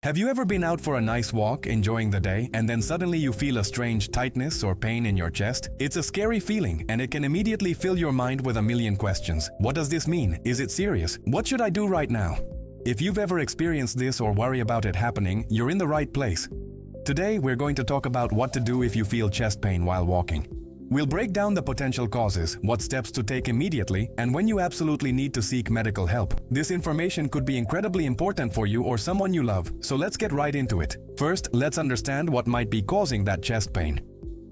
Have you ever been out for a nice walk, enjoying the day, and then suddenly you feel a strange tightness or pain in your chest? It's a scary feeling, and it can immediately fill your mind with a million questions. What does this mean? Is it serious? What should I do right now? If you've ever experienced this or worry about it happening, you're in the right place. Today, we're going to talk about what to do if you feel chest pain while walking. We'll break down the potential causes, what steps to take immediately, and when you absolutely need to seek medical help. This information could be incredibly important for you or someone you love, so let's get right into it. First, let's understand what might be causing that chest pain.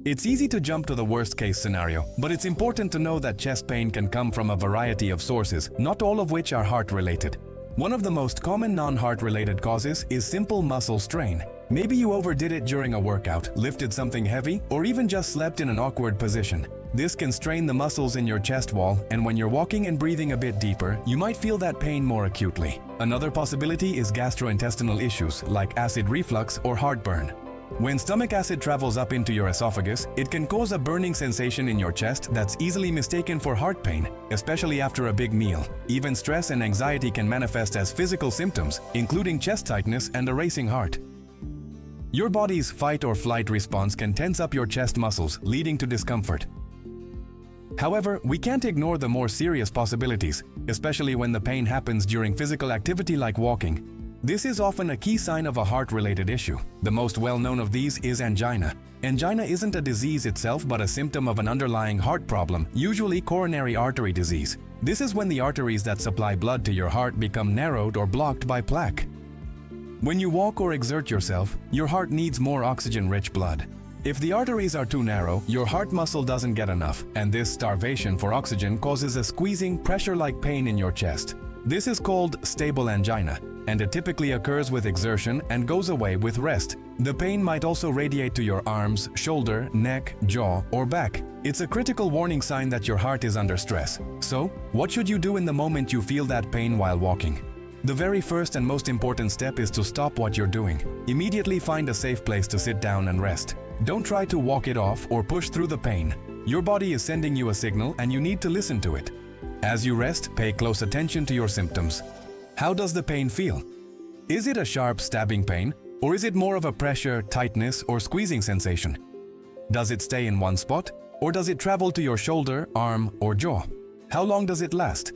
It's easy to jump to the worst-case scenario, but it's important to know that chest pain can come from a variety of sources, not all of which are heart-related. One of the most common non-heart-related causes is simple muscle strain. Maybe you overdid it during a workout, lifted something heavy, or even just slept in an awkward position. This can strain the muscles in your chest wall, and when you're walking and breathing a bit deeper, you might feel that pain more acutely. Another possibility is gastrointestinal issues like acid reflux or heartburn. When stomach acid travels up into your esophagus, it can cause a burning sensation in your chest that's easily mistaken for heart pain, especially after a big meal. Even stress and anxiety can manifest as physical symptoms, including chest tightness and a racing heart. Your body's fight or flight response can tense up your chest muscles, leading to discomfort. However, we can't ignore the more serious possibilities, especially when the pain happens during physical activity like walking. This is often a key sign of a heart-related issue. The most well-known of these is angina. Angina isn't a disease itself but a symptom of an underlying heart problem, usually coronary artery disease. This is when the arteries that supply blood to your heart become narrowed or blocked by plaque. When you walk or exert yourself, your heart needs more oxygen-rich blood. If the arteries are too narrow, your heart muscle doesn't get enough, and this starvation for oxygen causes a squeezing, pressure-like pain in your chest. This is called stable angina, and it typically occurs with exertion and goes away with rest. The pain might also radiate to your arms, shoulder, neck, jaw, or back. It's a critical warning sign that your heart is under stress. So, what should you do in the moment you feel that pain while walking? The very first and most important step is to stop what you're doing. Immediately find a safe place to sit down and rest. Don't try to walk it off or push through the pain. Your body is sending you a signal and you need to listen to it. As you rest, pay close attention to your symptoms. How does the pain feel? Is it a sharp stabbing pain, or is it more of a pressure, tightness, or squeezing sensation? Does it stay in one spot, or does it travel to your shoulder, arm, or jaw? How long does it last?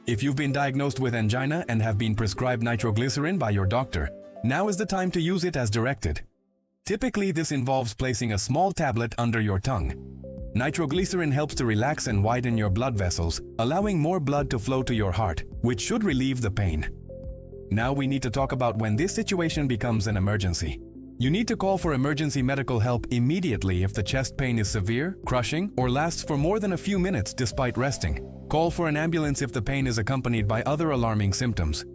If you've been diagnosed with angina and have been prescribed nitroglycerin by your doctor, now is the time to use it as directed. Typically, this involves placing a small tablet under your tongue. Nitroglycerin helps to relax and widen your blood vessels, allowing more blood to flow to your heart, which should relieve the pain. Now we need to talk about when this situation becomes an emergency. You need to call for emergency medical help immediately if the chest pain is severe, crushing, or lasts for more than a few minutes despite resting. Call for an ambulance if the pain is accompanied by other alarming symptoms.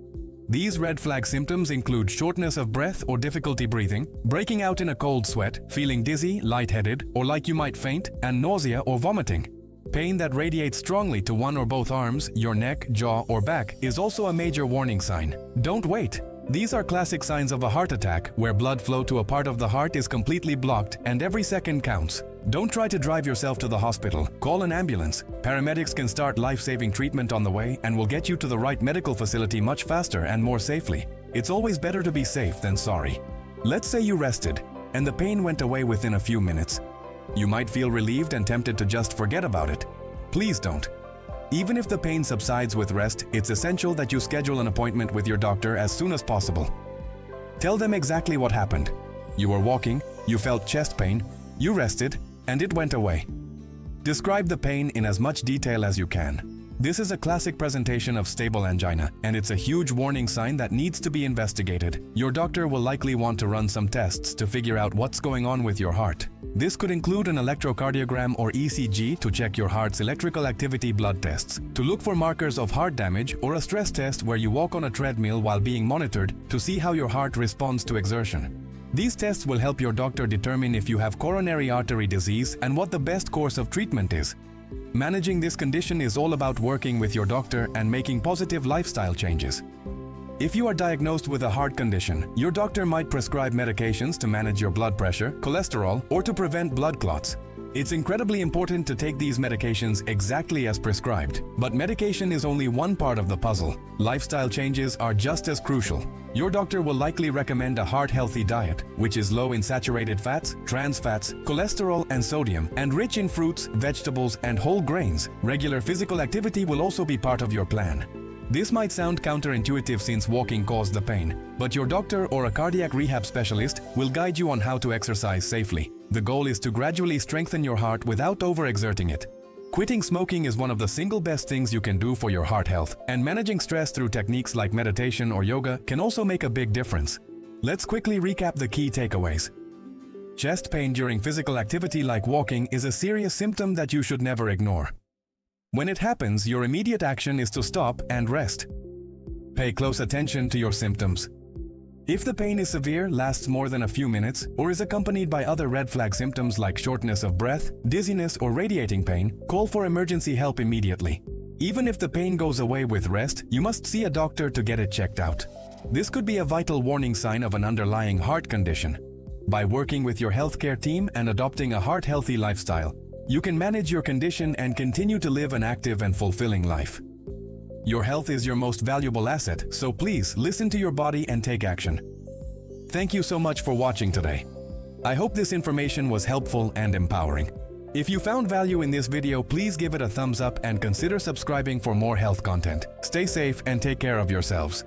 These red flag symptoms include shortness of breath or difficulty breathing, breaking out in a cold sweat, feeling dizzy, lightheaded, or like you might faint, and nausea or vomiting. Pain that radiates strongly to one or both arms, your neck, jaw, or back is also a major warning sign. Don't wait. These are classic signs of a heart attack where blood flow to a part of the heart is completely blocked and every second counts. Don't try to drive yourself to the hospital. Call an ambulance. Paramedics can start life-saving treatment on the way and will get you to the right medical facility much faster and more safely. It's always better to be safe than sorry. Let's say you rested and the pain went away within a few minutes. You might feel relieved and tempted to just forget about it. Please don't. Even if the pain subsides with rest, it's essential that you schedule an appointment with your doctor as soon as possible. Tell them exactly what happened. You were walking, you felt chest pain, you rested, and it went away. Describe the pain in as much detail as you can. This is a classic presentation of stable angina, and it's a huge warning sign that needs to be investigated. Your doctor will likely want to run some tests to figure out what's going on with your heart. This could include an electrocardiogram or ECG to check your heart's electrical activity blood tests, to look for markers of heart damage, or a stress test where you walk on a treadmill while being monitored to see how your heart responds to exertion. These tests will help your doctor determine if you have coronary artery disease and what the best course of treatment is. Managing this condition is all about working with your doctor and making positive lifestyle changes. If you are diagnosed with a heart condition, your doctor might prescribe medications to manage your blood pressure, cholesterol, or to prevent blood clots. It's incredibly important to take these medications exactly as prescribed. But medication is only one part of the puzzle. Lifestyle changes are just as crucial. Your doctor will likely recommend a heart-healthy diet, which is low in saturated fats, trans fats, cholesterol, and sodium, and rich in fruits, vegetables, and whole grains. Regular physical activity will also be part of your plan. This might sound counterintuitive since walking caused the pain, but your doctor or a cardiac rehab specialist will guide you on how to exercise safely. The goal is to gradually strengthen your heart without overexerting it. Quitting smoking is one of the single best things you can do for your heart health, and managing stress through techniques like meditation or yoga can also make a big difference. Let's quickly recap the key takeaways. Chest pain during physical activity like walking is a serious symptom that you should never ignore. When it happens, your immediate action is to stop and rest. Pay close attention to your symptoms. If the pain is severe, lasts more than a few minutes, or is accompanied by other red flag symptoms like shortness of breath, dizziness, or radiating pain, call for emergency help immediately. Even if the pain goes away with rest, you must see a doctor to get it checked out. This could be a vital warning sign of an underlying heart condition. By working with your healthcare team and adopting a heart-healthy lifestyle, you can manage your condition and continue to live an active and fulfilling life. Your health is your most valuable asset, so please listen to your body and take action. Thank you so much for watching today. I hope this information was helpful and empowering. If you found value in this video, please give it a thumbs up and consider subscribing for more health content. Stay safe and take care of yourselves.